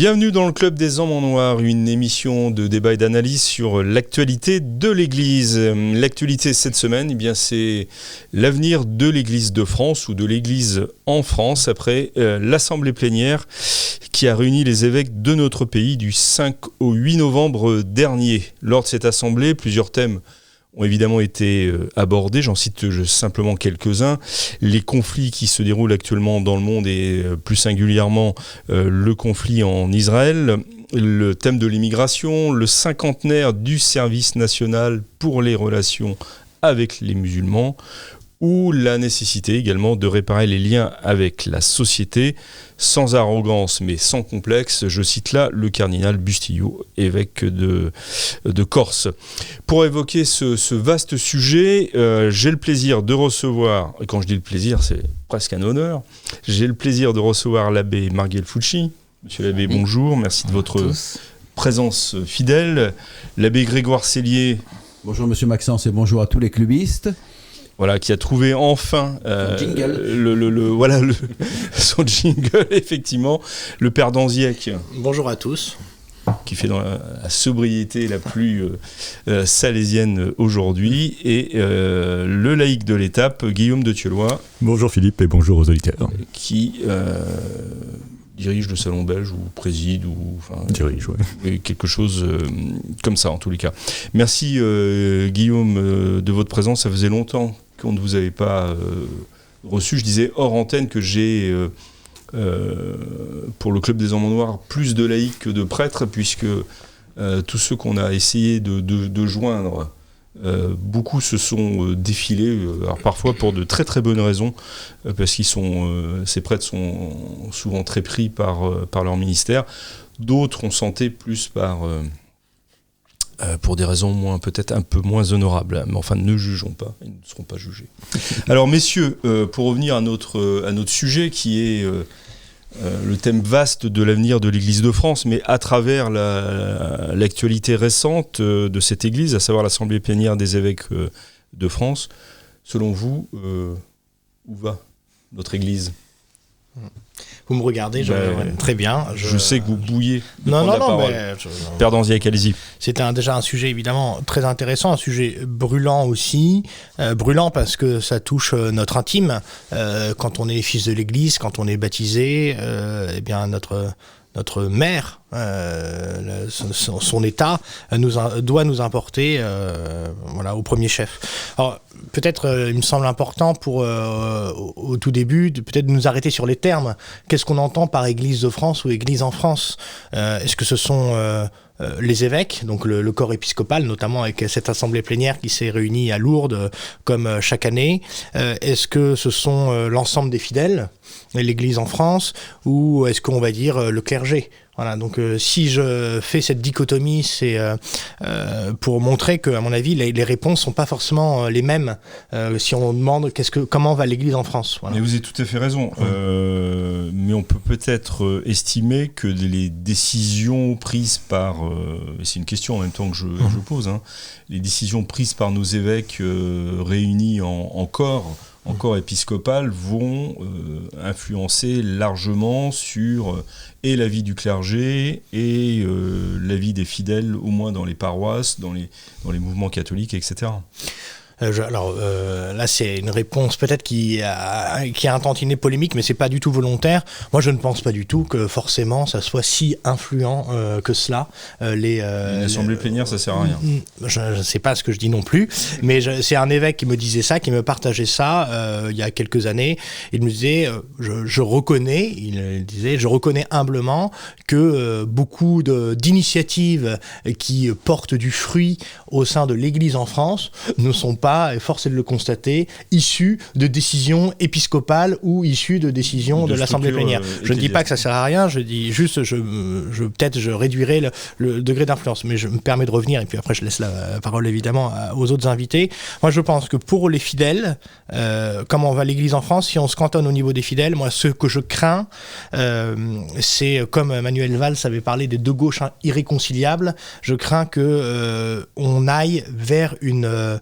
Bienvenue dans le Club des Hommes en Noir, une émission de débat et d'analyse sur l'actualité de l'Église. L'actualité cette semaine, c'est l'avenir de l'Église de France ou de l'Église en France après l'Assemblée plénière qui a réuni les évêques de notre pays du 5 au 8 novembre dernier. Lors de cette assemblée, plusieurs thèmes ont évidemment été abordés, j'en cite simplement quelques-uns. Les conflits qui se déroulent actuellement dans le monde et plus singulièrement le conflit en Israël, le thème de l'immigration, le cinquantenaire du service national pour les relations avec les musulmans, ou la nécessité également de réparer les liens avec la société sans arrogance mais sans complexe. Je cite là le cardinal Bustillo, évêque de Corse. Pour évoquer ce vaste sujet, j'ai le plaisir de recevoir, et quand je dis le plaisir, c'est presque un honneur, j'ai le plaisir de recevoir l'abbé Marguel Fucci. Monsieur l'abbé, bonjour, merci de votre présence fidèle. L'abbé Grégoire Sellier. Bonjour monsieur Maxence et bonjour à tous les clubistes. Voilà, qui a trouvé enfin son jingle, effectivement, le père d'Anziec. Bonjour à tous. Qui fait dans la sobriété la plus salésienne aujourd'hui, et le laïc de l'étape, Guillaume de Thieulois. Bonjour Philippe et bonjour aux auditeurs. Qui dirige le salon belge ou préside ou dirige, ouais. Quelque chose comme ça en tous les cas. Merci Guillaume de votre présence. Ça faisait longtemps qu'on ne vous avait pas reçu. Je disais hors antenne que j'ai pour le Club des Hommes en Noir plus de laïcs que de prêtres, puisque tous ceux qu'on a essayé de joindre, beaucoup se sont défilés, alors parfois pour de très très bonnes raisons, parce qu'ils ces prêtres sont souvent très pris par leur ministère. D'autres on sentait plus pour des raisons peut-être un peu moins honorables, mais enfin ne jugeons pas, ils ne seront pas jugés. Alors messieurs, pour revenir à notre sujet qui est le thème vaste de l'avenir de l'Église de France, mais à travers l'actualité récente de cette Église, à savoir l'Assemblée plénière des évêques de France, selon vous, où va notre Église ? Vous me regardez, très bien. Je sais que vous bouillez de non, prendre la parole. Père d'Anziec, allez-y. C'était déjà un sujet évidemment très intéressant, un sujet brûlant aussi. Brûlant parce que ça touche notre intime. Quand on est fils de l'Église, quand on est baptisé, eh bien notre mère, son état doit nous importer au premier chef. Alors peut-être il me semble important au tout début peut-être de nous arrêter sur les termes. Qu'est-ce qu'on entend par Église de France ou Église en France ? Est-ce que ce sont les évêques, donc le corps épiscopal, notamment avec cette assemblée plénière qui s'est réunie à Lourdes comme chaque année. Est-ce que ce sont l'ensemble des fidèles, l'Église en France, ou est-ce qu'on va dire le clergé ? Voilà, donc si je fais cette dichotomie, c'est pour montrer que, à mon avis, les réponses sont pas forcément les mêmes si on demande comment va l'Église en France. Voilà. Mais vous avez tout à fait raison. Mais on peut peut-être estimer que les décisions prises par, et c'est une question en même temps que je pose, les décisions prises par nos évêques réunis en corps épiscopal vont influencer largement sur et la vie du clergé et la vie des fidèles, au moins dans les paroisses, dans les mouvements catholiques, etc. Là, c'est une réponse peut-être qui a un tantinet polémique, mais c'est pas du tout volontaire. Moi, je ne pense pas du tout que forcément ça soit si influent que cela. Une assemblée plénière, ça sert à rien. Je ne sais pas ce que je dis non plus, mais c'est un évêque qui me disait ça, qui me partageait ça il y a quelques années. Il me disait, je reconnais humblement que beaucoup d'initiatives qui portent du fruit au sein de l'Église en France ne sont pas, et force est de le constater, issus de décisions épiscopales ou issus de décisions de l'Assemblée plénière. Je ne dis pas que ça sert à rien, je dis juste, je réduirai le degré d'influence, mais je me permets de revenir, et puis après je laisse la parole évidemment aux autres invités. Moi je pense que pour les fidèles, comment va l'Église en France, si on se cantonne au niveau des fidèles, moi ce que je crains, c'est comme Manuel Valls avait parlé des deux gauches irréconciliables, je crains que on aille vers une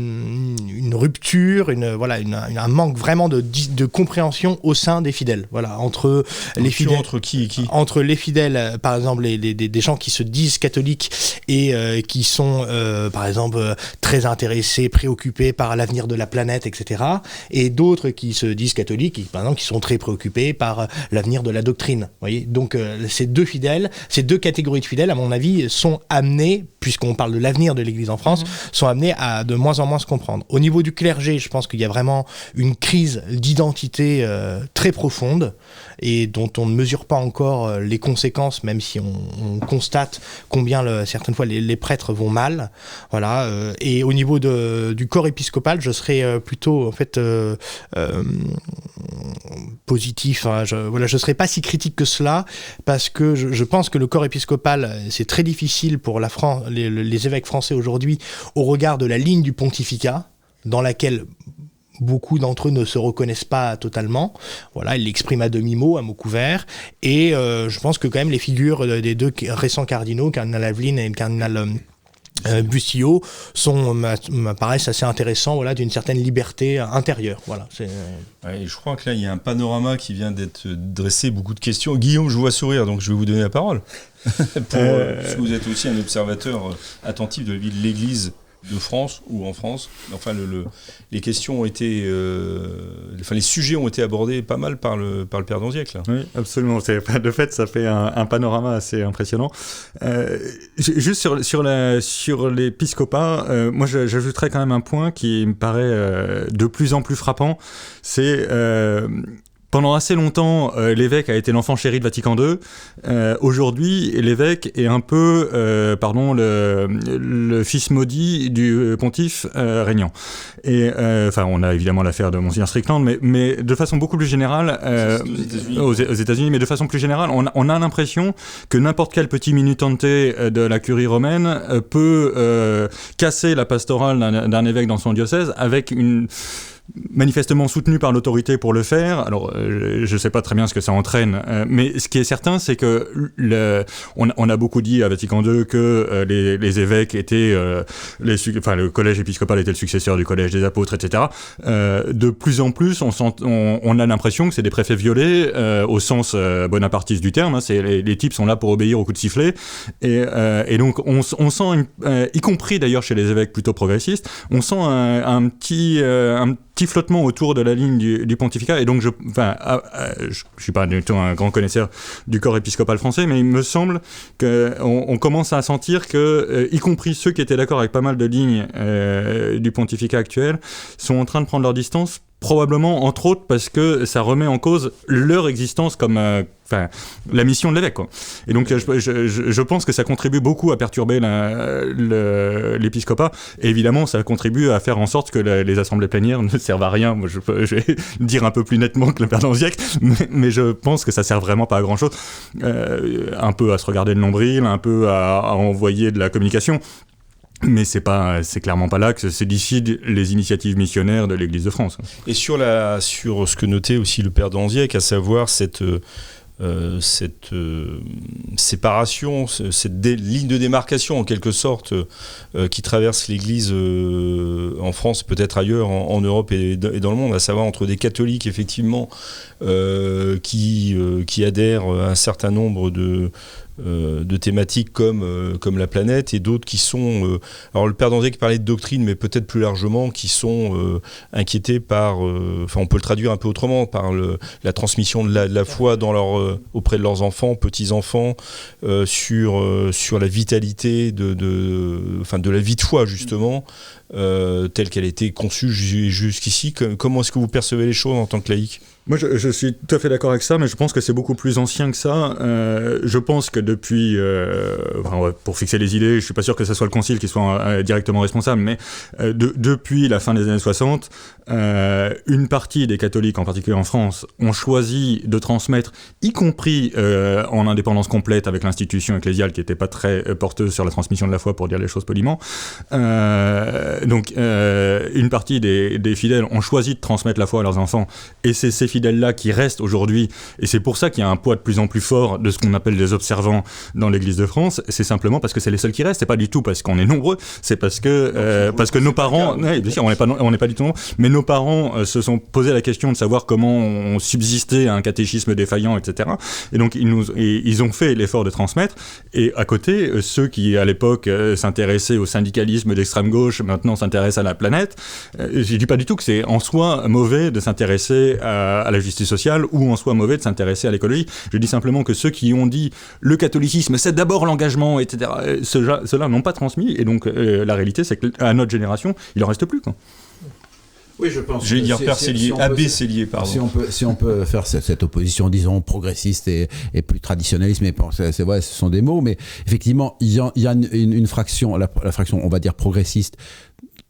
une rupture, un manque vraiment de compréhension au sein des fidèles. Voilà, entre les fidèles. Entre qui et qui ? Entre les fidèles, par exemple, des gens qui se disent catholiques et qui sont, par exemple, très intéressés, préoccupés par l'avenir de la planète, etc. Et d'autres qui se disent catholiques, par exemple, qui sont très préoccupés par l'avenir de la doctrine. Vous voyez ? Donc, ces deux catégories de fidèles, à mon avis, sont amenées, puisqu'on parle de l'avenir de l'Église en France, sont amenées à de moins en moins se comprendre. Au niveau du clergé, je pense qu'il y a vraiment une crise d'identité très profonde et dont on ne mesure pas encore les conséquences, même si on constate combien certaines fois les prêtres vont mal. Voilà. Et au niveau du corps épiscopal, je serais plutôt en fait positif. Hein. Je serais pas si critique que cela, parce que je pense que le corps épiscopal, c'est très difficile pour la France, les évêques français aujourd'hui, au regard de la ligne du pontificat, dans laquelle beaucoup d'entre eux ne se reconnaissent pas totalement. Voilà, ils l'expriment à demi-mot, à mot couvert. Et je pense que quand même les figures des deux récents cardinaux, cardinal Aveline et le cardinal Bustillo, m'apparaissent assez intéressants, voilà, d'une certaine liberté intérieure. Voilà, Ouais, je crois que là, il y a un panorama qui vient d'être dressé, beaucoup de questions. Guillaume, je vous vois sourire, donc je vais vous donner la parole. Parce que vous êtes aussi un observateur attentif de la vie de l'Église de France ou en France. Enfin, les questions ont été, les sujets ont été abordés pas mal par le Père d'Anziec, là. Oui, absolument. De fait, ça fait un panorama assez impressionnant. Juste sur l'épiscopat, moi, j'ajouterais quand même un point qui me paraît de plus en plus frappant. C'est pendant assez longtemps, l'évêque a été l'enfant chéri de Vatican II. Aujourd'hui, l'évêque est un peu, le fils maudit du pontife régnant. Et on a évidemment l'affaire de Monseigneur Strickland, mais de façon beaucoup plus générale, aux États-Unis, mais de façon plus générale, on a l'impression que n'importe quel petit minutante de la curie romaine peut casser la pastorale d'un évêque dans son diocèse avec une manifestement soutenu par l'autorité pour le faire. Alors, je ne sais pas très bien ce que ça entraîne, mais ce qui est certain, c'est que on a beaucoup dit à Vatican II que les évêques étaient, le collège épiscopal était le successeur du collège des apôtres, etc. De plus en plus, on a l'impression que c'est des préfets violés, au sens bonapartiste du terme. Hein, les types sont là pour obéir au coup de sifflet, et donc on sent, y compris d'ailleurs chez les évêques plutôt progressistes, on sent un petit flottement autour de la ligne du pontificat, et donc je suis pas du tout un grand connaisseur du corps épiscopal français, mais il me semble qu'on commence à sentir que, y compris ceux qui étaient d'accord avec pas mal de lignes du pontificat actuel, sont en train de prendre leur distance, probablement entre autres parce que ça remet en cause leur existence comme la mission de l'évêque, quoi. Et donc je pense que ça contribue beaucoup à perturber l'épiscopat, et évidemment ça contribue à faire en sorte que les assemblées plénières ne servent à rien. Moi, je vais dire un peu plus nettement que le Père d'Anziec, mais je pense que ça sert vraiment pas à grand chose, un peu à se regarder le nombril, un peu à envoyer de la communication. Mais c'est clairement pas là que se décident les initiatives missionnaires de l'Église de France. Et sur ce que notait aussi le Père d'Anziec, à savoir cette séparation, cette ligne de démarcation en quelque sorte qui traverse l'Église en France, peut-être ailleurs en Europe et dans le monde, à savoir entre des catholiques effectivement qui adhèrent à un certain nombre de thématiques comme la planète, et d'autres qui sont alors le Père d'Anziec parlait de doctrine, mais peut-être plus largement qui sont inquiétés par on peut le traduire un peu autrement, par la transmission de la foi auprès de leurs enfants, petits-enfants, sur la vitalité de la vie de foi justement, telle qu'elle a été conçue jusqu'ici. Comment est-ce que vous percevez les choses en tant que laïc ? Moi, je suis tout à fait d'accord avec ça, mais je pense que c'est beaucoup plus ancien que ça. Je pense que depuis, pour fixer les idées, je suis pas sûr que ce soit le Concile qui soit directement responsable, mais depuis la fin des années 60, une partie des catholiques, en particulier en France, ont choisi de transmettre, y compris en indépendance complète avec l'institution ecclésiale qui n'était pas très porteuse sur la transmission de la foi, pour dire les choses poliment. Donc, une partie des fidèles ont choisi de transmettre la foi à leurs enfants, et c'est ces fidèles-là qui restent aujourd'hui, et c'est pour ça qu'il y a un poids de plus en plus fort de ce qu'on appelle des observants dans l'Église de France, c'est simplement parce que c'est les seuls qui restent. C'est pas du tout parce qu'on est nombreux, c'est parce que nos parents, bien sûr, on n'est pas du tout nombreux, mais nos parents se sont posé la question de savoir comment on subsistait à un catéchisme défaillant, etc. Et donc ils ont fait l'effort de transmettre. Et à côté, ceux qui à l'époque s'intéressaient au syndicalisme d'extrême gauche, maintenant s'intéressent à la planète. Je dis pas du tout que c'est en soi mauvais de s'intéresser à la justice sociale ou en soi mauvais de s'intéresser à l'écologie. Je dis simplement que ceux qui ont dit le catholicisme c'est d'abord l'engagement, etc., ceux-là n'ont pas transmis, et donc la réalité c'est qu'à notre génération il en reste plus, quoi. Oui, je pense. Je vais dire père, c'est lié. AB, c'est lié, pardon. Si on peut faire cette opposition, disons, progressiste et plus traditionnaliste, mais bon, c'est vrai, ce sont des mots, mais effectivement, il y a une fraction, la fraction, on va dire, progressiste,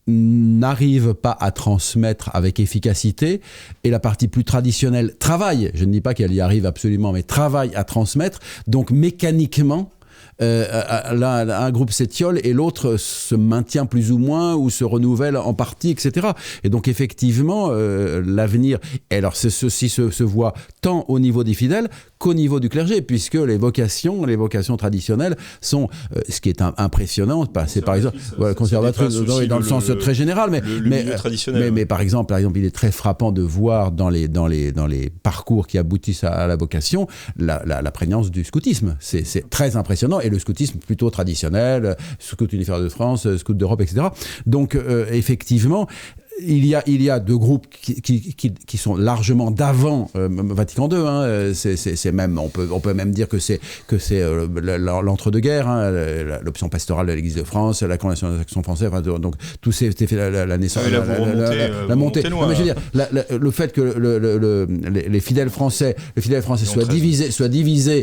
n'arrive pas à transmettre avec efficacité, et la partie plus traditionnelle travaille, je ne dis pas qu'elle y arrive absolument, mais travaille à transmettre, donc mécaniquement, un groupe s'étiole et l'autre se maintient plus ou moins ou se renouvelle en partie, etc. Et donc effectivement, l'avenir, alors ceci se voit tant au niveau des fidèles qu'au niveau du clergé, puisque les vocations traditionnelles sont, ce qui est impressionnant, c'est par exemple conservatrice dans le sens très général, mais par exemple, il est très frappant de voir dans les parcours qui aboutissent à la vocation la prégnance du scoutisme. C'est très impressionnant. Et le scoutisme plutôt traditionnel, Scout unitaire de France, Scout d'Europe, etc. Donc effectivement, il y a deux groupes qui sont largement d'avant Vatican II. Hein. C'est même, on peut même dire que c'est l'entre-deux-guerres, hein, l'option pastorale de l'Église de France, la Congrégation de l'Action française. Enfin, donc tout s'est fait la naissance, la montée. Non, mais je veux dire, le fait que les fidèles français soient divisés,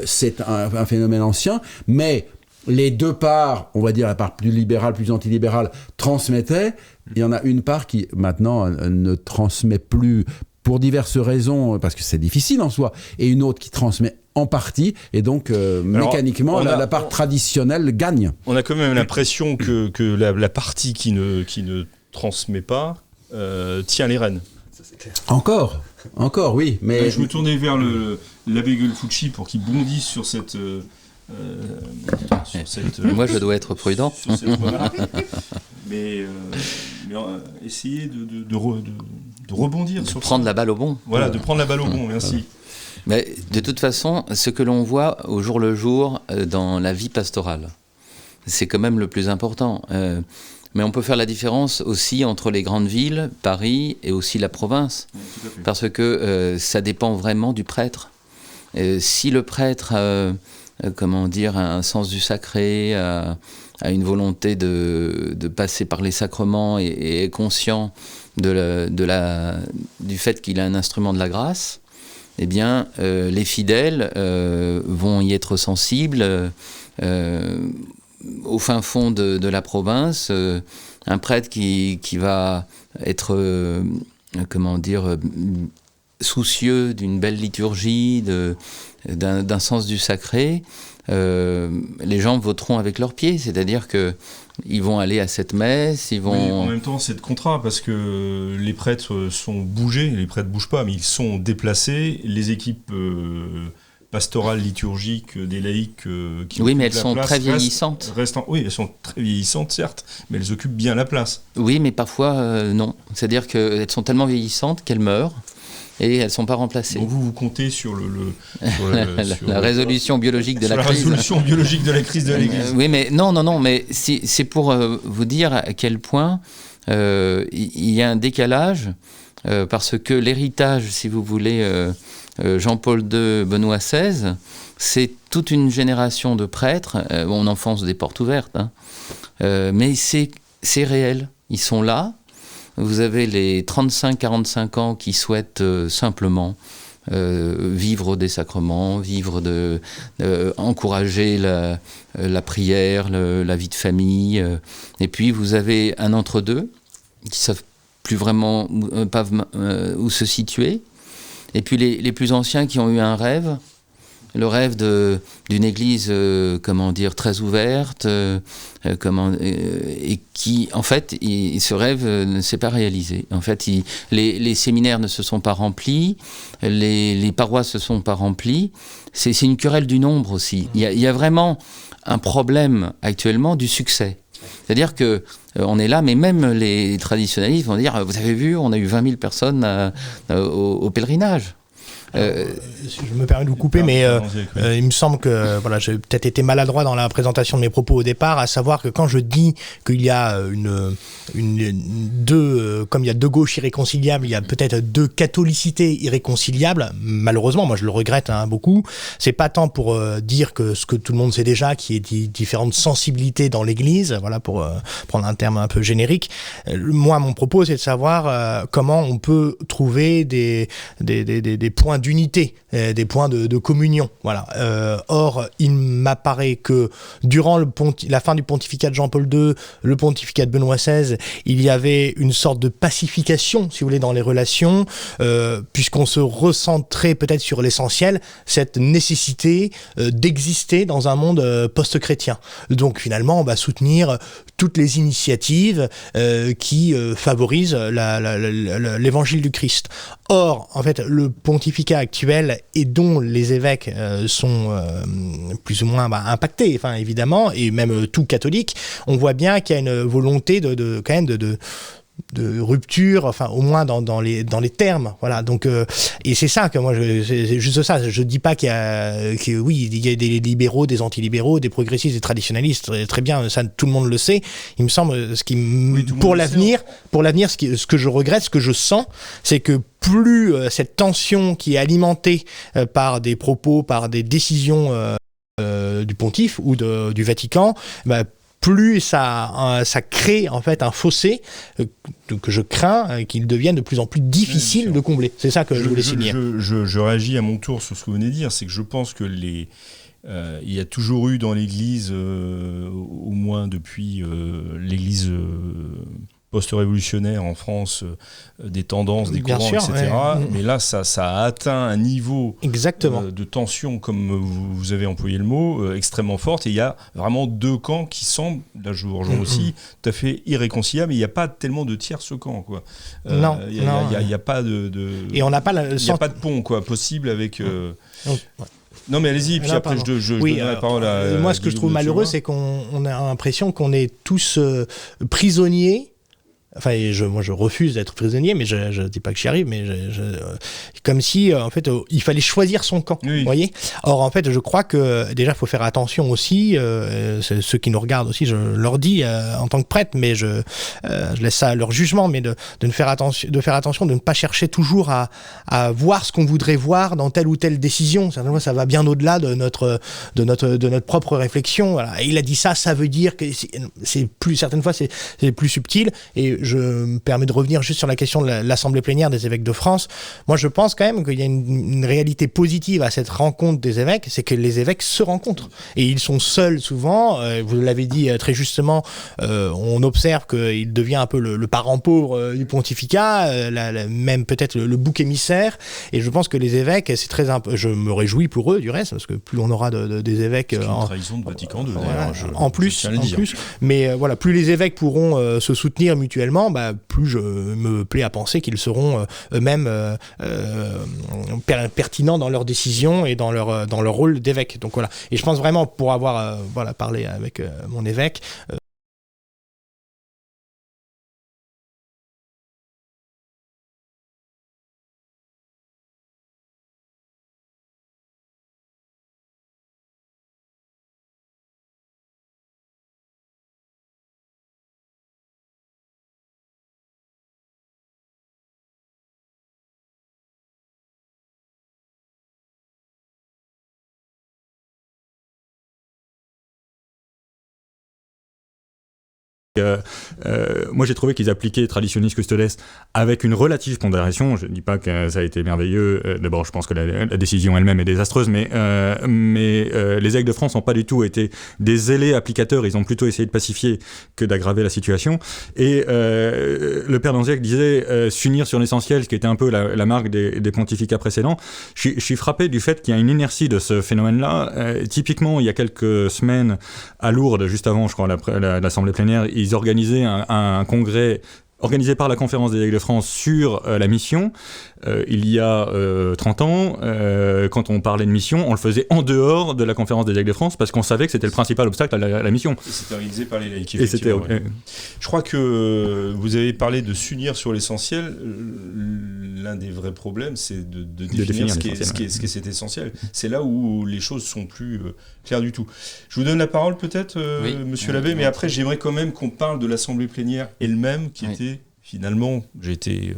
c'est un phénomène ancien, mais les deux parts, on va dire la part plus libérale, plus antilibérale, transmettaient. Il y en a une part qui, maintenant, ne transmet plus pour diverses raisons, parce que c'est difficile en soi, et une autre qui transmet en partie, et donc mécaniquement, la part traditionnelle gagne. On a quand même l'impression que la partie qui ne transmet pas tient les rênes. Ça, c'est clair. Encore, oui. Mais je me tournais vers l'abbé Guelfucci pour qu'il bondisse sur cette... Moi, je dois être prudent. Mais essayer de rebondir sur prendre la balle au bon. Voilà, de prendre la balle au bon, merci. Mais de toute façon, ce que l'on voit au jour le jour dans la vie pastorale, c'est quand même le plus important. Mais on peut faire la différence aussi entre les grandes villes, Paris, et aussi la province. Oui, parce que ça dépend vraiment du prêtre. Si le prêtre... un sens du sacré, a une volonté de passer par les sacrements et est conscient du fait qu'il a un instrument de la grâce, eh bien, les fidèles vont y être sensibles. Au fin fond de la province, un prêtre qui va être, soucieux d'une belle liturgie, d'un sens du sacré, les gens voteront avec leurs pieds, c'est-à-dire qu'ils vont aller à cette messe, ils vont... Oui, en même temps, c'est de contrat, parce que les prêtres sont bougés, les prêtres ne bougent pas, mais ils sont déplacés, les équipes pastorales, liturgiques, des laïcs qui oui, mais elles sont très vieillissantes. Oui, elles sont très vieillissantes, certes, mais elles occupent bien la place. Oui, mais parfois, non. C'est-à-dire qu'elles sont tellement vieillissantes qu'elles meurent, et elles ne sont pas remplacées. Donc vous comptez sur la résolution biologique de la crise. La résolution biologique de la crise de l'Église. Oui, mais non, mais c'est pour vous dire à quel point il y a un décalage, parce que l'héritage, si vous voulez, Jean-Paul II, Benoît XVI, c'est toute une génération de prêtres, on enfonce des portes ouvertes, hein, mais c'est réel, ils sont là. Vous avez les 35-45 ans qui souhaitent simplement vivre des sacrements, encourager la prière, la vie de famille. Et puis vous avez un entre-deux qui ne savent plus vraiment où se situer. Et puis les plus anciens qui ont eu un rêve le rêve d'une église, comment dire, très ouverte, et qui, en fait, ce rêve ne s'est pas réalisé. En fait, les séminaires ne se sont pas remplis, les paroisses ne se sont pas remplies. C'est une querelle du nombre aussi. Il y a vraiment un problème actuellement du succès. C'est-à-dire que on est là, mais même les traditionnalistes vont dire, vous avez vu, on a eu 20 000 personnes au pèlerinage. Je me permets de vous couper, mais il me semble que voilà, j'ai peut-être été maladroit dans la présentation de mes propos au départ, à savoir que quand je dis qu'il y a comme il y a deux gauches irréconciliables, il y a peut-être deux catholicités irréconciliables. Malheureusement, moi je le regrette beaucoup. C'est pas tant pour dire que ce que tout le monde sait déjà, qui est différentes sensibilités dans l'Église, voilà, pour prendre un terme un peu générique. Moi, mon propos, c'est de savoir comment on peut trouver des points d'unité, des points de communion. Voilà. Or, il m'apparaît que durant la fin du pontificat de Jean-Paul II, le pontificat de Benoît XVI, il y avait une sorte de pacification, si vous voulez, dans les relations, puisqu'on se recentrait peut-être sur l'essentiel, cette nécessité d'exister dans un monde post-chrétien. Donc finalement, on va soutenir toutes les initiatives qui favorisent l'évangile du Christ. Or, en fait, le pontificat actuel et dont les évêques sont plus ou moins impactés, enfin évidemment, et même tout catholique, on voit bien qu'il y a une volonté quand même de rupture, enfin au moins dans les termes, voilà. Donc et c'est ça que moi c'est juste ça. Je dis pas qu'il y a des libéraux, des antilibéraux, des progressistes, des traditionnalistes, très bien, ça tout le monde le sait. Il me semble pour l'avenir, ce que je regrette, ce que je sens, c'est que plus cette tension qui est alimentée par des propos, par des décisions du pontife ou du Vatican, plus ça crée en fait un fossé que je crains qu'il devienne de plus en plus difficile de combler. C'est ça que je voulais signer. Je réagis à mon tour sur ce que vous venez de dire, c'est que je pense que il y a toujours eu dans l'Église, au moins depuis l'Église post-révolutionnaire en France, des tendances, des courants, etc. Ouais. Mais là, ça a atteint un niveau de tension, comme vous avez employé le mot, extrêmement forte. Et il y a vraiment deux camps qui semblent, là je vous rejoins aussi, tout à fait irréconciliables. Il n'y a pas tellement de tierce camp, quoi. Non. Il n'y a pas de et on n'a pas il n'y a pas de pont, quoi, possible avec... Non mais allez-y, puis après je donnerai la parole à... Moi, ce que je trouve malheureux, c'est qu'on a l'impression qu'on est tous prisonniers. Enfin, moi, je refuse d'être prisonnier, mais je dis pas que j'y arrive, mais comme si, en fait, il fallait choisir son camp, vous voyez. Or, en fait, je crois que, déjà, il faut faire attention aussi, ceux qui nous regardent aussi, je leur dis, en tant que prêtre, mais je laisse ça à leur jugement, mais de faire attention, de ne pas chercher toujours à voir ce qu'on voudrait voir dans telle ou telle décision. Certainement, ça va bien au-delà de notre propre réflexion. Voilà. Et il a dit ça veut dire que certaines fois, c'est plus subtil. Et je me permets de revenir juste sur la question de l'Assemblée plénière des évêques de France. Moi, je pense quand même qu'il y a une réalité positive à cette rencontre des évêques, c'est que les évêques se rencontrent. Et ils sont seuls souvent. Vous l'avez dit très justement, on observe qu'il devient un peu le parent pauvre du pontificat, même peut-être le bouc émissaire. Et je pense que les évêques, c'est très je me réjouis pour eux du reste, parce que plus on aura des évêques... C'est une trahison de Vatican II, d'ailleurs. En plus. Mais voilà, plus les évêques pourront se soutenir mutuellement, plus je me plais à penser qu'ils seront eux-mêmes pertinents dans leurs décisions et dans leur rôle d'évêque. Donc voilà. Et je pense vraiment, pour avoir parlé avec mon évêque, Moi, j'ai trouvé qu'ils appliquaient traditionis custodes avec une relative pondération. Je ne dis pas que ça a été merveilleux. D'abord, je pense que la décision elle-même est désastreuse, mais les évêques de France n'ont pas du tout été des zélés applicateurs. Ils ont plutôt essayé de pacifier que d'aggraver la situation. Et le père d'Anziac disait s'unir sur l'essentiel, ce qui était un peu la marque des pontificats précédents. Je suis frappé du fait qu'il y a une inertie de ce phénomène-là. Typiquement, il y a quelques semaines, à Lourdes, juste avant, je crois, l'Assemblée plénière, ils organisaient un congrès organisé par la Conférence des évêques de France sur la mission. Il y a 30 ans, quand on parlait de mission, on le faisait en dehors de la Conférence des évêques de France parce qu'on savait que c'était le principal obstacle à la mission. Et c'était organisé par les laïcs. Et c'était, Je crois que vous avez parlé de s'unir sur l'essentiel. L'un des vrais problèmes, c'est de définir ce qu'est cet essentiel. C'est là où les choses sont plus claires du tout. Je vous donne la parole peut-être, monsieur l'abbé, mais après j'aimerais quand même qu'on parle de l'Assemblée plénière elle-même, qui était finalement, j'ai été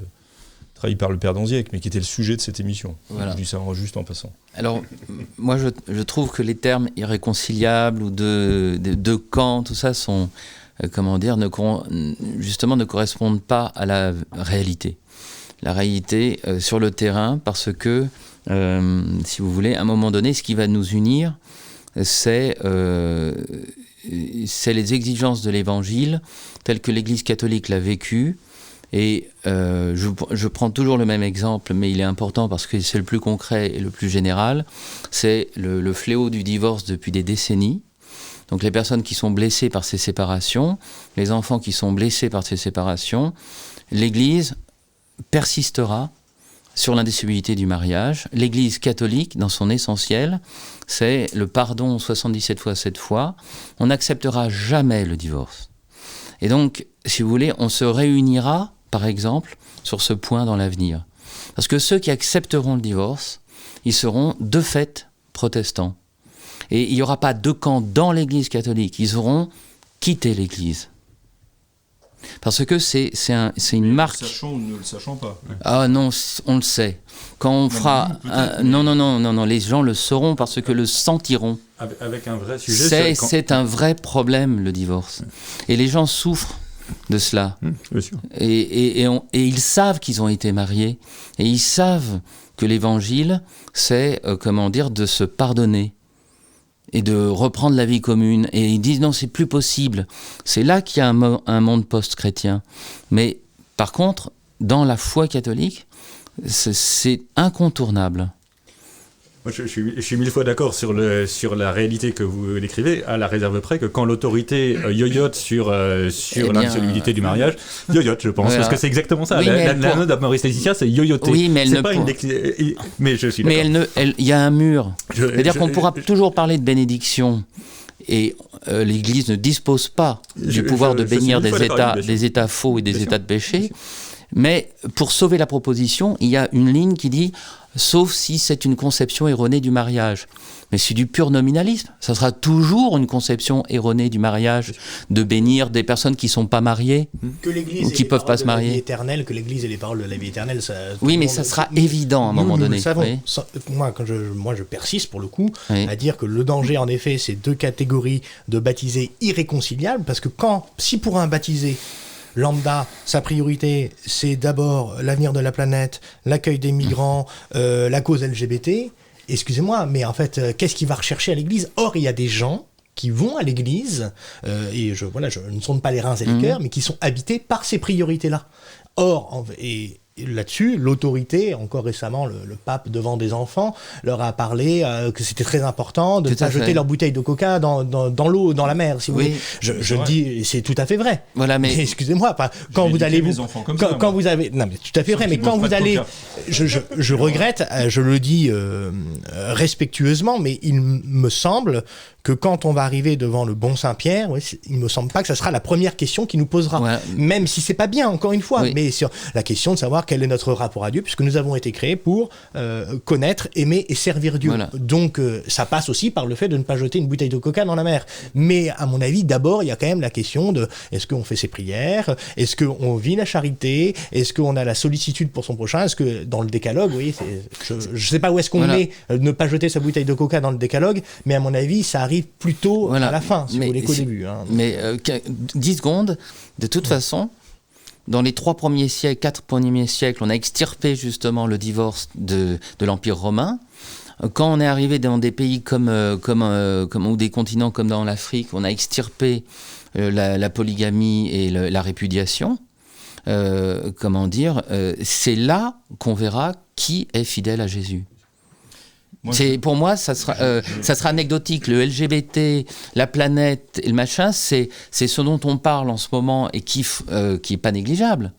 trahi par le père d'Anziac, mais qui était le sujet de cette émission. Voilà. Je dis ça juste en passant. Alors, moi je trouve que les termes irréconciliables ou de camp, tout ça sont, justement ne correspondent pas à la réalité. La réalité sur le terrain, parce que, si vous voulez, à un moment donné, ce qui va nous unir, c'est les exigences de l'Évangile, telles que l'Église catholique l'a vécu. Et je prends toujours le même exemple, mais il est important parce que c'est le plus concret et le plus général. C'est le fléau du divorce depuis des décennies. Donc les personnes qui sont blessées par ces séparations, les enfants qui sont blessés par ces séparations, l'Église persistera sur l'indissolubilité du mariage. L'Église catholique, dans son essentiel, c'est le pardon 77 fois 7 fois. On n'acceptera jamais le divorce. Et donc, si vous voulez, on se réunira, par exemple, sur ce point dans l'avenir. Parce que ceux qui accepteront le divorce, ils seront de fait protestants. Et il n'y aura pas deux camps dans l'Église catholique. Ils auront quitté l'Église. Parce que c'est une marque. Sachant ou ne le sachant pas. Ah non, on le sait. Quand on fera. Non, les gens le sauront parce que le sentiront. Avec un vrai sujet. C'est un vrai problème, le divorce. Et les gens souffrent de cela. Bien sûr. Et ils savent qu'ils ont été mariés. Et ils savent que l'évangile, c'est, de se pardonner. Et de reprendre la vie commune. Et ils disent non, c'est plus possible. C'est là qu'il y a un monde post-chrétien. Mais par contre, dans la foi catholique, c'est incontournable. Moi, je suis mille fois d'accord sur la réalité que vous décrivez, à la réserve près que quand l'autorité yoyote sur l'insolubilité du mariage, yoyote, je pense, voilà. Parce que c'est exactement ça. Oui, la note d'Amoris Laetitia, c'est yoyoter. Oui, mais mais je suis d'accord. Mais il y a un mur. C'est-à-dire qu'on pourra toujours parler de bénédiction. Et l'Église ne dispose pas du pouvoir de bénir des états faux et des états de péché. Mais pour sauver la proposition, il y a une ligne qui dit « sauf si c'est une conception erronée du mariage ». Mais c'est du pur nominalisme. Ça sera toujours une conception erronée du mariage, de bénir des personnes qui ne sont pas mariées ou qui ne peuvent pas se marier. Éternelle, que l'Église ait les paroles de la vie éternelle. Oui, mais ça sera évident à un moment donné. Nous le savons. Oui. Moi, je persiste pour le coup à dire que le danger, en effet, c'est deux catégories de baptisés irréconciliables, parce que si pour un baptisé, lambda, sa priorité, c'est d'abord l'avenir de la planète, l'accueil des migrants, la cause LGBT. Excusez-moi, mais en fait, qu'est-ce qu'il va rechercher à l'Église ? Or, il y a des gens qui vont à l'Église, et je ne sonde pas les reins et les cœurs, mais qui sont habités par ces priorités-là. Or, et là-dessus, l'autorité, encore récemment, le pape devant des enfants, leur a parlé que c'était très important de ne pas jeter leur bouteille de coca dans l'eau, dans la mer, si vous voulez. Je dis, c'est tout à fait vrai. Voilà, mais excusez-moi, quand vous allez vous avez, non, mais tout à fait vrai, mais quand vous allez, je regrette, je le dis respectueusement, mais il me semble que quand on va arriver devant le bon Saint-Pierre, il me semble pas que ça sera la première question qu'il nous posera. Ouais. Même si c'est pas bien, encore une fois, mais la question de savoir quel est notre rapport à Dieu, puisque nous avons été créés pour connaître, aimer et servir Dieu. Voilà. Donc ça passe aussi par le fait de ne pas jeter une bouteille de coca dans la mer. Mais à mon avis, d'abord, il y a quand même la question de est-ce qu'on fait ses prières, est-ce qu'on vit la charité, est-ce qu'on a la sollicitude pour son prochain, est-ce que dans le décalogue, oui, je ne sais pas où est-ce qu'on met ne pas jeter sa bouteille de coca dans le décalogue, mais à mon avis, ça arrive plutôt à la fin, si vous voulez, qu'au début. Hein. Mais 10 secondes, de toute façon, dans les 4 premiers siècles, on a extirpé justement le divorce de l'Empire romain. Quand on est arrivé dans des pays ou des continents comme dans l'Afrique, on a extirpé la polygamie et la répudiation. C'est là qu'on verra qui est fidèle à Jésus. Pour moi, ça sera anecdotique. Le LGBT, la planète et le machin, c'est ce dont on parle en ce moment et qui est pas négligeable.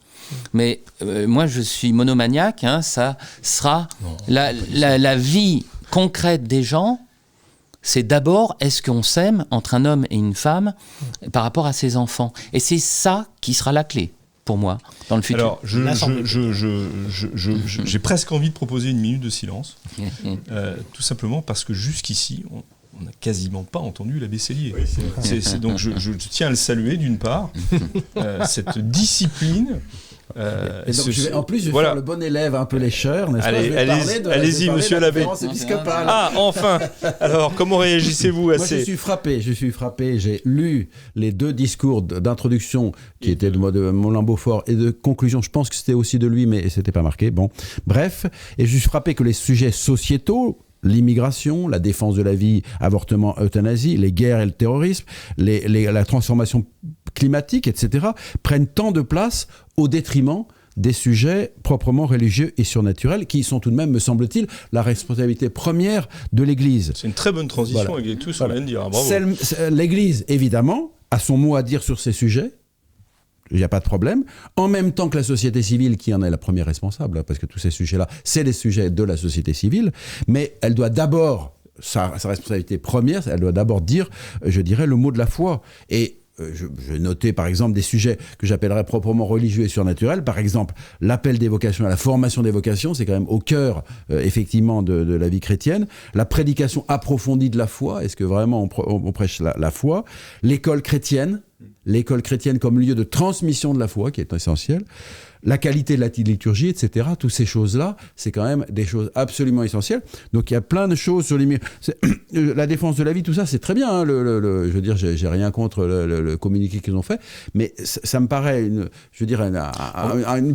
Mais moi, je suis monomaniaque. Ça sera la vie concrète des gens. C'est d'abord, est-ce qu'on s'aime entre un homme et une femme par rapport à ses enfants? Et c'est ça qui sera la clé, pour moi, dans le futur. Alors, j'ai presque envie de proposer une minute de silence, tout simplement parce que jusqu'ici, on n'a quasiment pas entendu l'abbé Sellier. Donc, je tiens à le saluer d'une part, cette discipline. Et donc en plus, je vais faire le bon élève, un peu lécheur, n'est-ce pas? Allez-y, monsieur l'abbé. Ah, enfin. Alors, comment réagissez-vous à Moi, je suis frappé. J'ai lu les 2 discours d'introduction qui étaient de Moulin-Beaufort et de conclusion. Je pense que c'était aussi de lui, mais c'était pas marqué. Bon, bref. Et je suis frappé que les sujets sociétaux, l'immigration, la défense de la vie, avortement, euthanasie, les guerres et le terrorisme, la transformation climatique, etc., prennent tant de place au détriment des sujets proprement religieux et surnaturels, qui sont tout de même, me semble-t-il, la responsabilité première de l'Église. C'est une très bonne transition avec tout ce qu'on vient de dire. Bravo. L'Église, évidemment, a son mot à dire sur ces sujets. Il n'y a pas de problème. En même temps que la société civile, qui en est la première responsable, parce que tous ces sujets-là, c'est les sujets de la société civile, mais elle doit d'abord, sa responsabilité première, elle doit d'abord dire, je dirais, le mot de la foi. Et je notais par exemple des sujets que j'appellerais proprement religieux et surnaturels. Par exemple, l'appel des vocations, la formation des vocations, c'est quand même au cœur effectivement de la vie chrétienne. La prédication approfondie de la foi, est-ce que vraiment on prêche la foi? L'école chrétienne comme lieu de transmission de la foi, qui est essentiel. La qualité de la liturgie, etc. Toutes ces choses-là, c'est quand même des choses absolument essentielles. Donc il y a plein de choses sur la défense de la vie, tout ça, c'est très bien. Hein, je veux dire, j'ai rien contre le communiqué qu'ils ont fait, mais ça me paraît une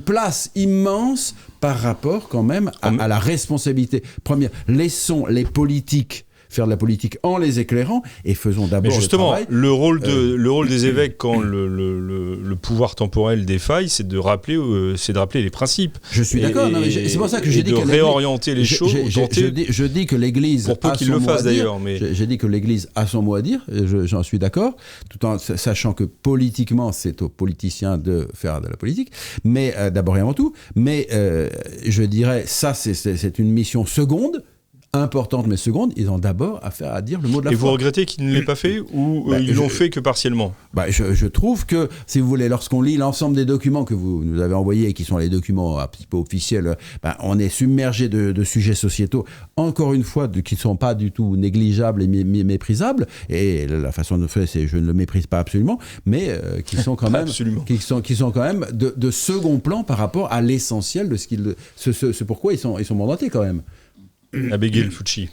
place immense par rapport quand même à la responsabilité première. Laissons les politiques faire de la politique en les éclairant et faisons d'abord le travail. Le rôle des évêques quand le pouvoir temporel défaille, c'est de rappeler les principes. Je suis d'accord, c'est pour ça que j'ai dit de réorienter les choses. Je dis que l'Église pour peu qu'il le fasse d'ailleurs, mais j'ai dit que l'Église a son mot à dire. J'en suis d'accord, tout en sachant que politiquement, c'est aux politiciens de faire de la politique, mais d'abord et avant tout. Mais je dirais ça, c'est une mission seconde. Importante mais seconde, ils ont d'abord à dire le mot de la foi. Et vous regrettez qu'ils ne l'aient pas fait ou ils l'ont fait que partiellement? Je trouve que, si vous voulez, lorsqu'on lit l'ensemble des documents que vous nous avez envoyés et qui sont les documents un petit peu officiels, on est submergé de sujets sociétaux, encore une fois, qui ne sont pas du tout négligeables et méprisables. Et la façon de faire, c'est je ne le méprise pas absolument, mais qui sont quand même, qui sont quand même de second plan par rapport à l'essentiel de ce pourquoi ils sont mandatés quand même. Abbé Guelfucci,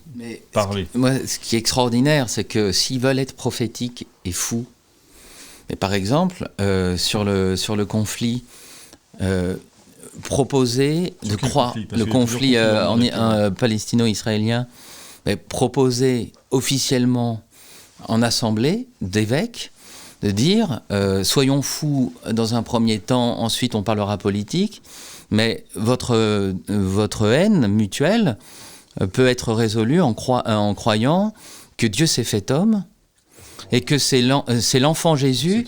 parlez. Ce qui est extraordinaire, c'est que s'ils veulent être prophétiques et fous, mais par exemple, sur le conflit, proposer de croire le conflit palestino-israélien, mais proposer officiellement en assemblée d'évêques, de dire soyons fous dans un premier temps, ensuite on parlera politique, mais votre haine mutuelle peut être résolue en croyant que Dieu s'est fait homme et que c'est l'enfant Jésus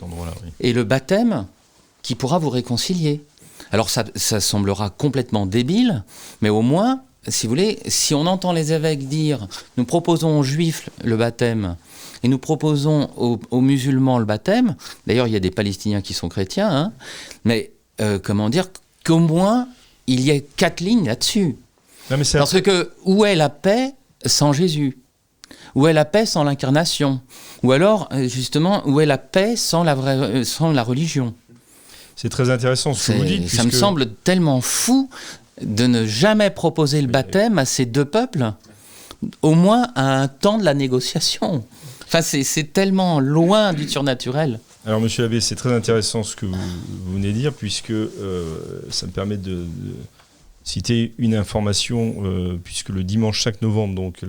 et le baptême qui pourra vous réconcilier. Alors ça semblera complètement débile, mais au moins, si vous voulez, si on entend les évêques dire « nous proposons aux juifs le baptême et nous proposons aux musulmans le baptême », d'ailleurs il y a des Palestiniens qui sont chrétiens, mais qu'au moins il y ait 4 lignes là-dessus. Non, mais Parce que où est la paix sans Jésus ? Où est la paix sans l'incarnation ? Ou alors, justement, où est la paix sans la religion ? c'est très intéressant ce que vous dites. Ça me semble tellement fou de ne jamais proposer le baptême à ces deux peuples, au moins à un temps de la négociation. Enfin, c'est tellement loin du surnaturel. Alors, monsieur l'abbé, c'est très intéressant ce que vous venez de dire, puisque ça me permet de citer une information, puisque le dimanche 5 novembre, donc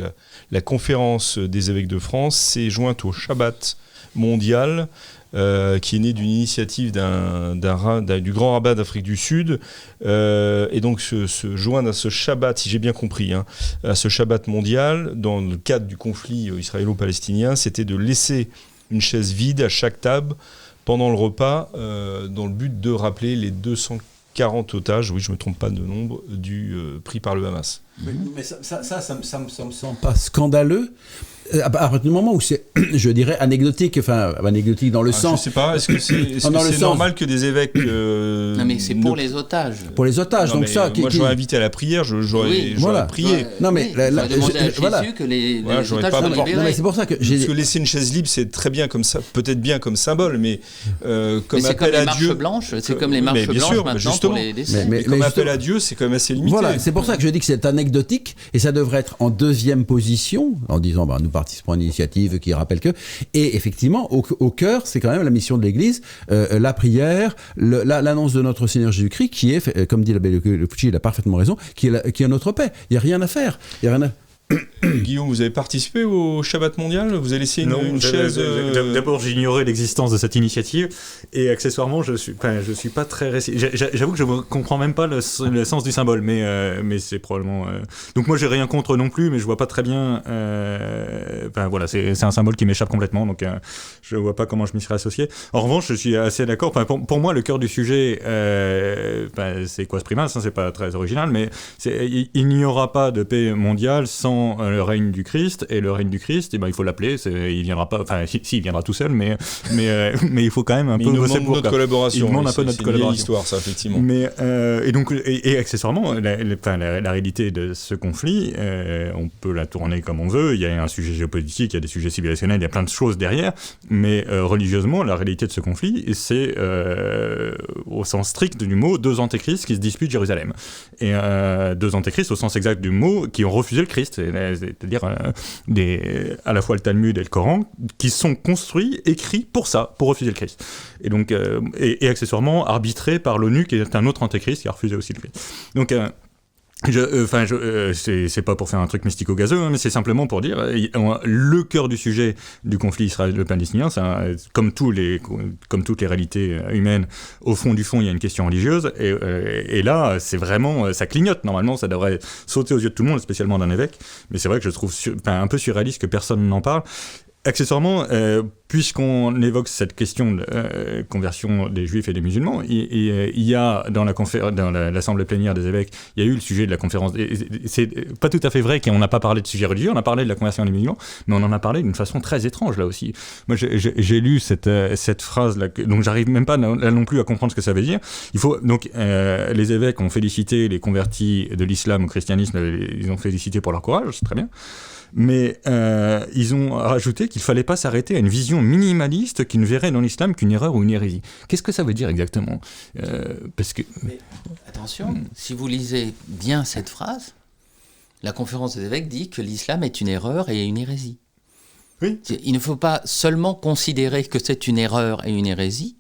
la conférence des évêques de France s'est jointe au Shabbat mondial, qui est né d'une initiative du grand rabbin d'Afrique du Sud, et donc se joindre à ce Shabbat, si j'ai bien compris, à ce Shabbat mondial, dans le cadre du conflit israélo-palestinien, c'était de laisser une chaise vide à chaque table pendant le repas, dans le but de rappeler les 240 otages, oui je ne me trompe pas de nombre, pris par le Hamas. Mais ça me semble pas scandaleux. À partir du moment où c'est, je dirais, anecdotique dans le sens... Je sais pas, est-ce que c'est normal que des évêques... non mais c'est pour les otages. Pour les otages, non, donc ça... Moi j'aurais invité à la prière, j'aurais prié. Ouais, non mais... demander à Jésus que les otages soient libérés. Non mais c'est pour ça que... Parce que laisser une chaise libre, c'est très bien comme ça, peut-être bien comme symbole, mais comme mais appel à Dieu... C'est comme les marches blanches maintenant pour les décès. Mais comme appel à Dieu, c'est quand même assez limité. Voilà, c'est pour ça que je dis que c'est anecdotique, et ça devrait être en deuxième position, en disant, nous participons à une initiative qui rappelle que... Et effectivement, au cœur, c'est quand même la mission de l'Église, la prière, l'annonce de notre Seigneur Jésus-Christ, qui est, comme dit l'abbé Le Pucci, il a parfaitement raison, qui est notre paix. Il n'y a rien à faire. Guillaume, vous avez participé au Shabbat mondial ? Vous avez laissé une chaise... D'abord, j'ignorais l'existence de cette initiative, et accessoirement, je suis pas très j'avoue que je ne comprends même pas le sens du symbole, mais c'est probablement... Donc moi, j'ai rien contre non plus, mais je vois pas très bien... voilà, c'est un symbole qui m'échappe complètement, donc je vois pas comment je m'y serais associé. En revanche, je suis assez d'accord. Pour moi, le cœur du sujet, c'est Quas Primas, c'est pas très original, mais il n'y aura pas de paix mondiale sans le règne du Christ, et le règne du Christ, il faut l'appeler, il viendra pas, il viendra tout seul, mais il faut quand même un peu bosser pour notre collaboration. Il demande un peu notre collaboration. C'est une histoire, ça, effectivement. Mais et accessoirement, la réalité de ce conflit, on peut la tourner comme on veut. Il y a un sujet géopolitique, il y a des sujets civilisationnels, il y a plein de choses derrière. Mais religieusement, la réalité de ce conflit, c'est au sens strict du mot, 2 antéchrists qui se disputent Jérusalem. Et 2 antéchrists au sens exact du mot qui ont refusé le Christ. C'est-à-dire à la fois le Talmud et le Coran, qui sont construits, écrits pour ça, pour refuser le Christ. Et donc, et accessoirement arbitrés par l'ONU, qui est un autre antéchrist qui a refusé aussi le Christ. Donc, c'est pas pour faire un truc mystico-gazeux, mais c'est simplement pour dire le cœur du sujet du conflit israélo-palestinien, comme toutes les réalités humaines, au fond du fond, il y a une question religieuse, et là, c'est vraiment, ça clignote. Normalement, ça devrait sauter aux yeux de tout le monde, spécialement d'un évêque, mais c'est vrai que je trouve un peu surréaliste que personne n'en parle. Accessoirement, puisqu'on évoque cette question de conversion des juifs et des musulmans, il y a dans l'assemblée plénière des évêques, il y a eu le sujet de la conférence. C'est pas tout à fait vrai qu'on n'a pas parlé de sujet religieux, on a parlé de la conversion des musulmans, mais on en a parlé d'une façon très étrange là aussi. Moi, j'ai lu cette phrase là, donc j'arrive même pas là non plus à comprendre ce que ça veut dire. Il faut donc les évêques ont félicité les convertis de l'islam au christianisme, ils ont félicité pour leur courage, c'est très bien. Mais ils ont rajouté qu'il ne fallait pas s'arrêter à une vision minimaliste qui ne verrait dans l'islam qu'une erreur ou une hérésie. Qu'est-ce que ça veut dire exactement ? Parce que... Mais attention, si vous lisez bien cette phrase, la conférence des évêques dit que l'islam est une erreur et une hérésie. Oui. Il ne faut pas seulement considérer que c'est une erreur et une hérésie,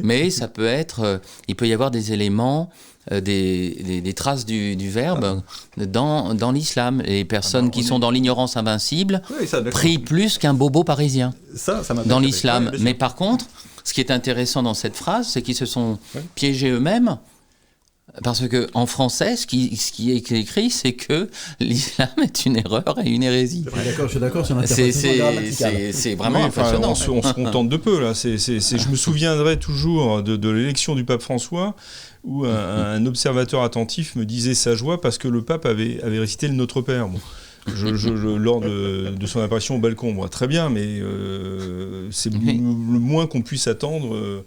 mais ça peut être, il peut y avoir des éléments, des traces du verbe dans l'islam. Les personnes qui sont dans l'ignorance invincible prient plus qu'un bobo parisien dans l'islam. Mais par contre, ce qui est intéressant dans cette phrase, c'est qu'ils se sont piégés eux-mêmes. Parce qu'en français, ce qui est écrit, c'est que l'islam est une erreur et une hérésie. Je suis d'accord sur l'interprétation grammaticale. C'est vraiment impressionnant. On se contente de peu, là. Je me souviendrai toujours de l'élection du pape François, où un observateur attentif me disait sa joie parce que le pape avait récité le Notre Père. Bon. Lors de son apparition au balcon. Très bien, mais c'est le moins qu'on puisse attendre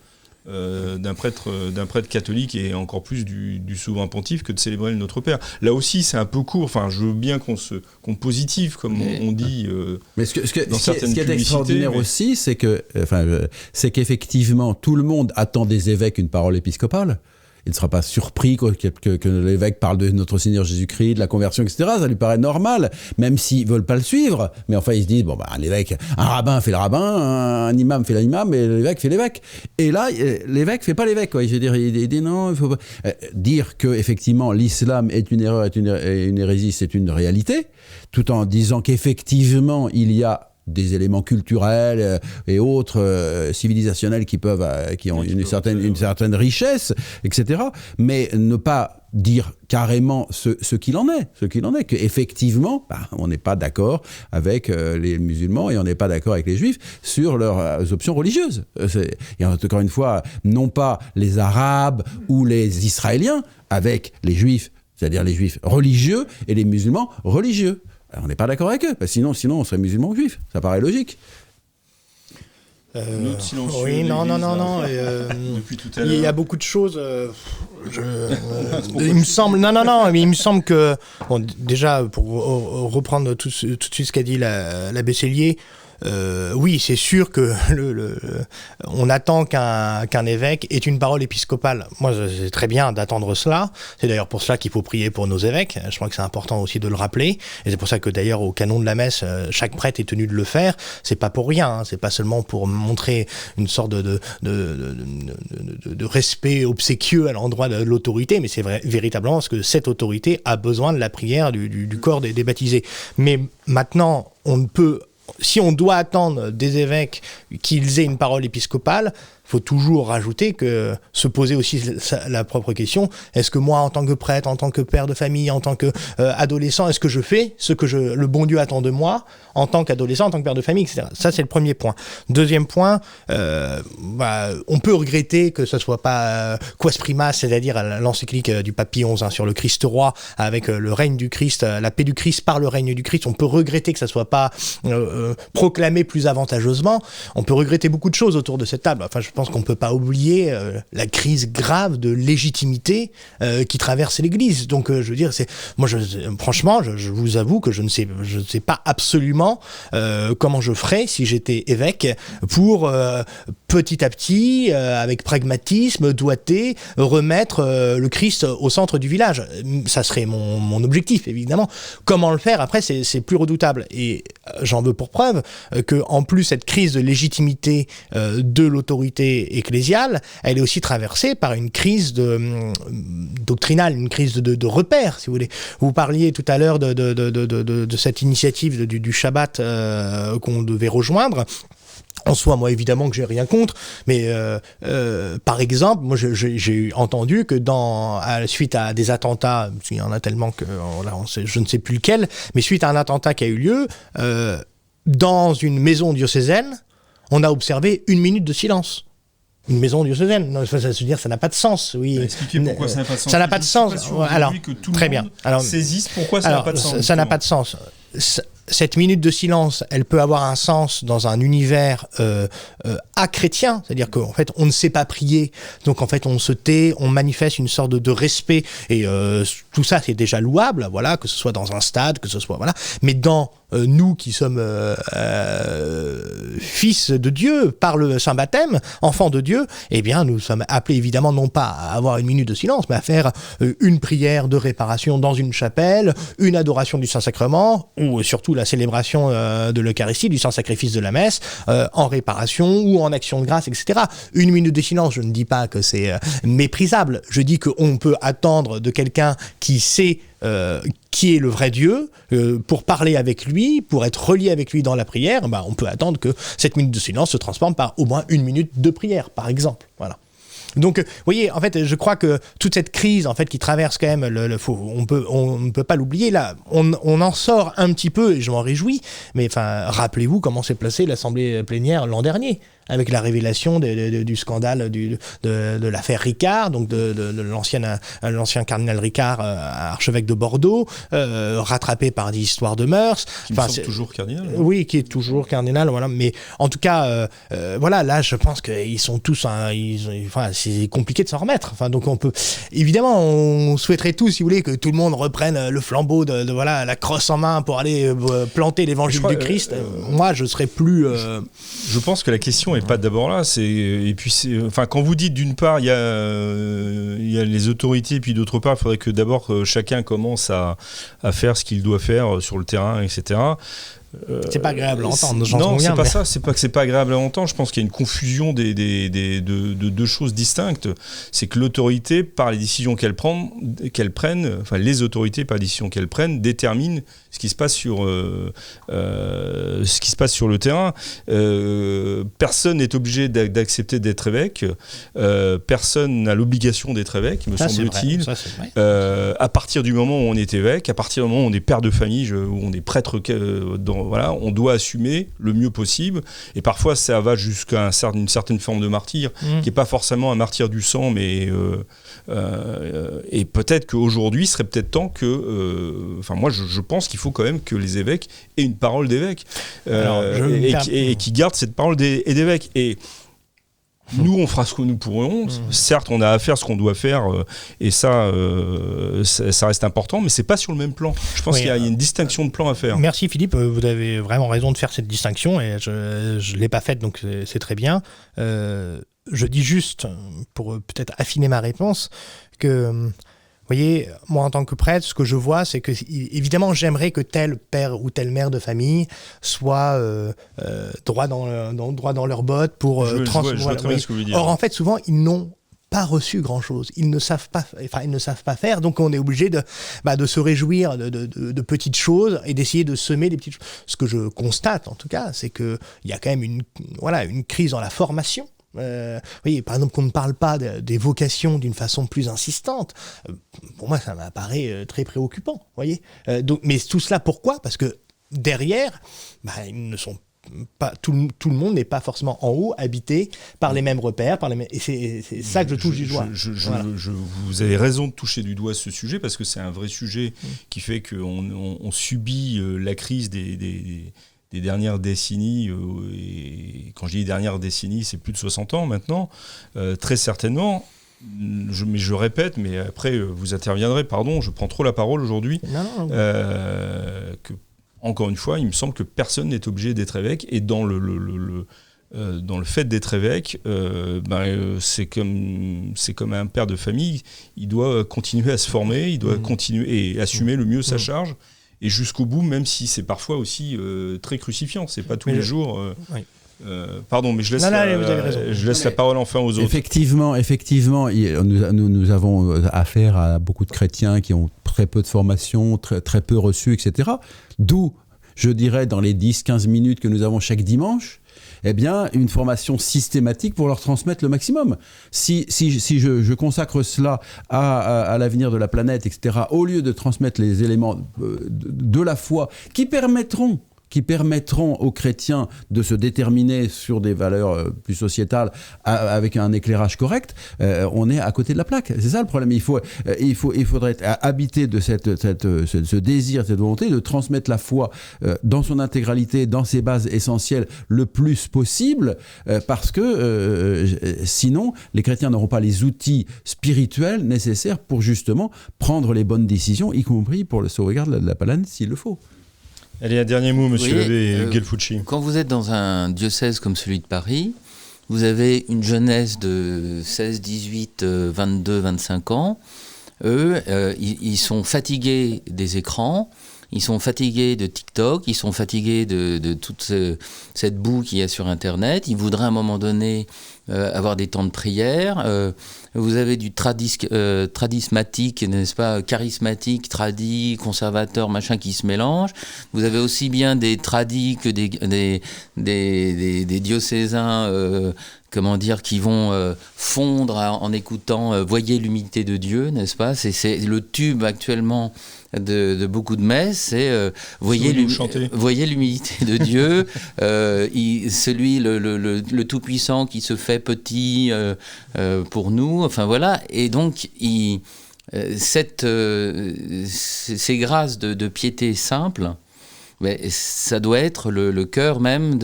d'un prêtre catholique et encore plus du souverain pontife que de célébrer le Notre Père. Là aussi, c'est un peu court. Enfin, je veux bien qu'on positive, comme on dit mais ce qui est publicités, extraordinaire aussi, c'est qu'effectivement, tout le monde attend des évêques une parole épiscopale. Il ne sera pas surpris que l'évêque parle de notre Seigneur Jésus-Christ, de la conversion, etc. Ça lui paraît normal, même s'ils ne veulent pas le suivre. Mais enfin, ils se disent, l'évêque, un rabbin fait le rabbin, un imam fait l'imam, et l'évêque fait l'évêque. Et là, l'évêque ne fait pas l'évêque, quoi. Je veux dire, il dit non, il faut pas... Dire qu'effectivement, l'islam est une erreur, est une hérésie, c'est une réalité, tout en disant qu'effectivement, il y a des éléments culturels et autres civilisationnels qui ont une certaine richesse, etc. Mais ne pas dire carrément ce qu'il en est, qu'effectivement, on n'est pas d'accord avec les musulmans et on n'est pas d'accord avec les juifs sur leurs options religieuses. Et encore une fois, non pas les Arabes ou les Israéliens avec les juifs, c'est-à-dire les juifs religieux et les musulmans religieux. On n'est pas d'accord avec eux, sinon on serait musulman ou juif. Ça paraît logique. Oui, non. Depuis tout à l'heure. Il y a beaucoup de choses. Il me semble. Non. Mais il me semble que déjà pour reprendre tout de suite ce qu'a dit l'abbé Cellier. Oui, c'est sûr que on attend qu'un évêque ait une parole épiscopale. Moi, c'est très bien d'attendre cela. C'est d'ailleurs pour cela qu'il faut prier pour nos évêques. Je crois que c'est important aussi de le rappeler. Et c'est pour ça que d'ailleurs au canon de la messe, chaque prêtre est tenu de le faire. C'est pas pour rien. Hein. C'est pas seulement pour montrer une sorte de respect obséquieux à l'endroit de l'autorité, mais c'est véritablement parce que cette autorité a besoin de la prière du corps des baptisés. Mais maintenant, si on doit attendre des évêques qu'ils aient une parole épiscopale, il faut toujours rajouter que se poser aussi la propre question, est-ce que moi, en tant que prêtre, en tant que père de famille, en tant qu'adolescent, est-ce que je fais ce que le bon Dieu attend de moi en tant qu'adolescent, en tant que père de famille, etc. Ça, c'est le premier point. Deuxième point, on peut regretter que ce soit pas Quas Primas, c'est-à-dire l'encyclique du pape Pie XI sur le Christ roi, avec le règne du Christ, la paix du Christ par le règne du Christ. On peut regretter que ça soit pas proclamé plus avantageusement. On peut regretter beaucoup de choses autour de cette table. Enfin, je pense qu'on peut pas oublier la crise grave de légitimité qui traverse l'Église. Donc, je veux dire, franchement, je vous avoue que je ne sais pas absolument comment je ferais si j'étais évêque pour petit à petit, avec pragmatisme, doigté, remettre le Christ au centre du village. Ça serait mon objectif, évidemment. Comment le faire après, c'est plus redoutable. Et j'en veux pour preuve que, en plus, cette crise de légitimité de l'autorité ecclésiale, elle est aussi traversée par une crise doctrinale, une crise de repères, si vous voulez. Vous parliez tout à l'heure de cette initiative du Shabbat qu'on devait rejoindre. En soi, moi, évidemment que j'ai rien contre, mais par exemple, moi, j'ai entendu que suite à des attentats, il y en a tellement que je ne sais plus lequel, mais suite à un attentat qui a eu lieu, dans une maison diocésaine, on a observé 1 minute de silence. Une maison diocésaine, non, ça veut dire ça n'a pas de sens. Oui. Expliquez pourquoi ça n'a pas de sens. Ça n'a pas de sens. Alors, que tout très le bien. monde Alors, saisisse pourquoi ça n'a pas de sens. Ça n'a pas de sens. Cette minute de silence, elle peut avoir un sens dans un univers chrétien, c'est-à-dire qu'en fait, on ne sait pas prier, donc en fait, on se tait, on manifeste une sorte de respect, et tout ça, c'est déjà louable, voilà, que ce soit dans un stade, que ce soit, voilà, mais dans nous qui sommes fils de Dieu par le Saint Baptême, enfants de Dieu, eh bien, nous sommes appelés évidemment non pas à avoir 1 minute de silence, mais à faire une prière de réparation dans une chapelle, une adoration du Saint-Sacrement, ou surtout la célébration de l'Eucharistie, du Saint-Sacrifice de la messe, en réparation ou en action de grâce, etc. 1 minute de silence, je ne dis pas que c'est méprisable, je dis qu'on peut attendre de quelqu'un qui sait qui est le vrai Dieu, pour parler avec lui, pour être relié avec lui dans la prière, on peut attendre que cette minute de silence se transforme par au moins 1 minute de prière, par exemple. Voilà. Donc, vous voyez, en fait, je crois que toute cette crise, en fait, qui traverse quand même on ne peut pas l'oublier. Là, on en sort un petit peu, et je m'en réjouis. Mais enfin, rappelez-vous comment s'est placée l'Assemblée plénière l'an dernier. avec la révélation du scandale de l'affaire Ricard, donc de l'ancien cardinal Ricard, archevêque de Bordeaux, rattrapé par des histoires de mœurs. Qui me semble toujours cardinal. Oui, qui est toujours cardinal, voilà. Mais en tout cas, voilà, là, je pense qu'ils sont tous, c'est compliqué de s'en remettre. Enfin, donc évidemment, on souhaiterait tous, si vous voulez, que tout le monde reprenne le flambeau de voilà, la crosse en main pour aller planter l'évangile du Christ. Moi, je serais plus. Je pense que la question n'est pas d'abord là. Quand vous dites d'une part, il y a les autorités, puis d'autre part, il faudrait que d'abord chacun commence à faire ce qu'il doit faire sur le terrain, etc. C'est pas agréable à entendre. Non, c'est pas ça. C'est pas que c'est pas agréable à entendre. Je pense qu'il y a une confusion de deux choses distinctes. C'est que l'autorité, par les décisions qu'elle prenne, les autorités, par les décisions qu'elles prennent, déterminent ce qui se passe sur le terrain. Personne n'est obligé d'accepter d'être évêque. Personne n'a l'obligation d'être évêque, me semble-t-il. À partir du moment où on est évêque, à partir du moment où on est père de famille, où on est prêtre voilà, on doit assumer le mieux possible. Et parfois, ça va jusqu'à une certaine forme de martyr, qui n'est pas forcément un martyr du sang, mais et peut-être qu'aujourd'hui, il serait peut-être temps que... moi, je pense qu'il faut quand même que les évêques aient une parole d'évêque et qui gardent cette parole d'évêque. Et nous, on fera ce que nous pourrons. Certes, on a à faire ce qu'on doit faire, et ça reste important, mais c'est pas sur le même plan. Je pense qu'il y a une distinction de plan à faire. Merci Philippe, vous avez vraiment raison de faire cette distinction, et je l'ai pas faite, donc c'est très bien. Je dis juste, pour peut-être affiner ma réponse, que... Vous voyez, moi en tant que prêtre, ce que je vois, c'est que évidemment j'aimerais que tel père ou telle mère de famille soit droit dans leurs bottes pour transmettre. Ce que vous voulez dire. Or en fait, souvent ils n'ont pas reçu grand-chose. Ils ne savent pas faire, donc on est obligé de se réjouir de petites choses et d'essayer de semer des petites choses. Ce que je constate en tout cas, c'est qu'il y a quand même une crise dans la formation. Oui, par exemple, qu'on ne parle pas des vocations d'une façon plus insistante, pour moi ça m'apparaît très préoccupant, voyez. Mais tout cela pourquoi ? Parce que derrière, ils ne sont pas, tout le monde n'est pas forcément en haut habité par les mêmes repères, et c'est ça que je touche du doigt. Vous avez raison de toucher du doigt ce sujet, parce que c'est un vrai sujet qui fait qu'on subit la crise des dernières décennies, et quand je dis dernières décennies, c'est plus de 60 ans maintenant, très certainement. Mais je répète, mais après vous interviendrez, pardon, je prends trop la parole aujourd'hui. Non. Encore une fois, il me semble que personne n'est obligé d'être évêque, et dans le fait d'être évêque, c'est comme un père de famille, il doit continuer à se former, il doit continuer et assumer le mieux sa charge, et jusqu'au bout, même si c'est parfois aussi très crucifiant, c'est pas tous les jours. Pardon, mais je laisse la parole enfin aux autres. Effectivement, nous avons affaire à beaucoup de chrétiens qui ont très peu de formation, très peu reçu, etc. D'où, je dirais, dans les 10-15 minutes que nous avons chaque dimanche, une formation systématique pour leur transmettre le maximum. Si je consacre cela à l'avenir de la planète, etc., au lieu de transmettre les éléments de la foi qui permettront aux chrétiens de se déterminer sur des valeurs plus sociétales avec un éclairage correct, on est à côté de la plaque. C'est ça le problème. Il faudrait être habité de ce désir, cette volonté de transmettre la foi dans son intégralité, dans ses bases essentielles, le plus possible, parce que sinon, les chrétiens n'auront pas les outils spirituels nécessaires pour justement prendre les bonnes décisions, y compris pour le sauvegarde de la planète s'il le faut. Allez, un dernier mot, monsieur l'abbé Gelfucci. Quand vous êtes dans un diocèse comme celui de Paris, vous avez une jeunesse de 16, 18, 22, 25 ans. Eux, ils sont fatigués des écrans, ils sont fatigués de TikTok, ils sont fatigués de toute cette boue qu'il y a sur Internet. Ils voudraient à un moment donné avoir des temps de prière. Vous avez du tradismatique, n'est-ce pas, charismatique, tradi, conservateur, machin qui se mélange. Vous avez aussi bien des tradis que des diocésains, comment dire, qui vont fondre en écoutant Voyez l'humilité de Dieu, n'est-ce pas? C'est le tube actuellement de beaucoup de messes, c'est voyez l'humilité de Dieu, celui le tout-puissant qui se fait petit pour nous, enfin voilà, et donc ces grâces de piété simple, mais ça doit être le cœur même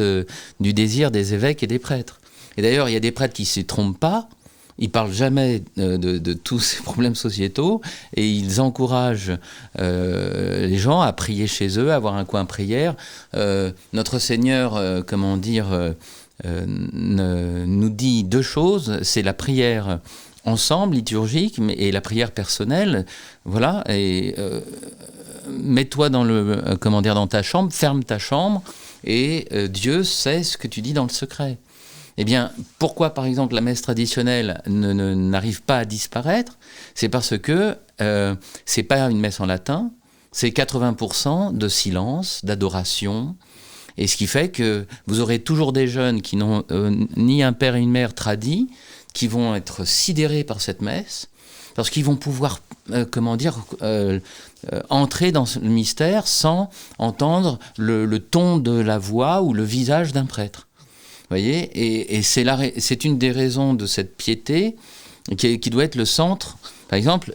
du désir des évêques et des prêtres. Et d'ailleurs, il y a des prêtres qui ne se trompent pas. Ils ne parlent jamais de tous ces problèmes sociétaux et ils encouragent les gens à prier chez eux, à avoir un coin prière. Notre Seigneur, nous dit deux choses. C'est la prière ensemble, liturgique, et la prière personnelle. Voilà. Et mets-toi dans ta chambre, ferme ta chambre et Dieu sait ce que tu dis dans le secret. Eh bien, pourquoi, par exemple, la messe traditionnelle n'arrive pas à disparaître? C'est parce que c'est pas une messe en latin, c'est 80% de silence, d'adoration, et ce qui fait que vous aurez toujours des jeunes qui n'ont ni un père et une mère tradis, qui vont être sidérés par cette messe, parce qu'ils vont pouvoir, entrer dans le mystère sans entendre le ton de la voix ou le visage d'un prêtre. Voyez, et c'est une des raisons de cette piété qui doit être le centre. Par exemple,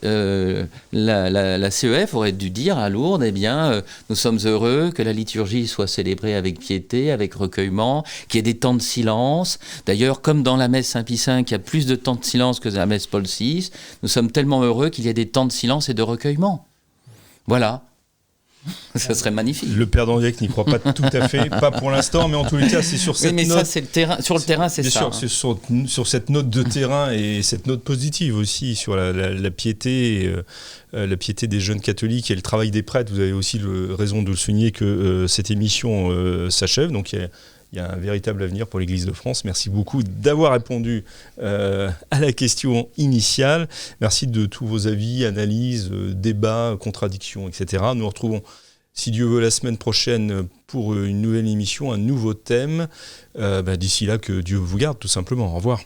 la CEF aurait dû dire à Lourdes, eh bien, nous sommes heureux que la liturgie soit célébrée avec piété, avec recueillement, qu'il y ait des temps de silence. D'ailleurs, comme dans la messe Saint-Pie V, il y a plus de temps de silence que dans la messe Paul VI, nous sommes tellement heureux qu'il y ait des temps de silence et de recueillement. Voilà. Ça serait magnifique. Le père d'Andiac n'y croit pas tout à fait, pas pour l'instant, mais en tous les cas, c'est sur cette note. Mais ça, c'est le terrain. Sur le terrain, c'est ça. Bien sûr, c'est sur cette note de terrain et cette note positive aussi sur la piété, la piété des jeunes catholiques et le travail des prêtres. Vous avez aussi raison de le souligner que cette émission s'achève, donc il y a un véritable avenir pour l'Église de France. Merci beaucoup d'avoir répondu à la question initiale. Merci de tous vos avis, analyses, débats, contradictions, etc. Nous nous retrouvons, si Dieu veut, la semaine prochaine pour une nouvelle émission, un nouveau thème. D'ici là, que Dieu vous garde, tout simplement. Au revoir.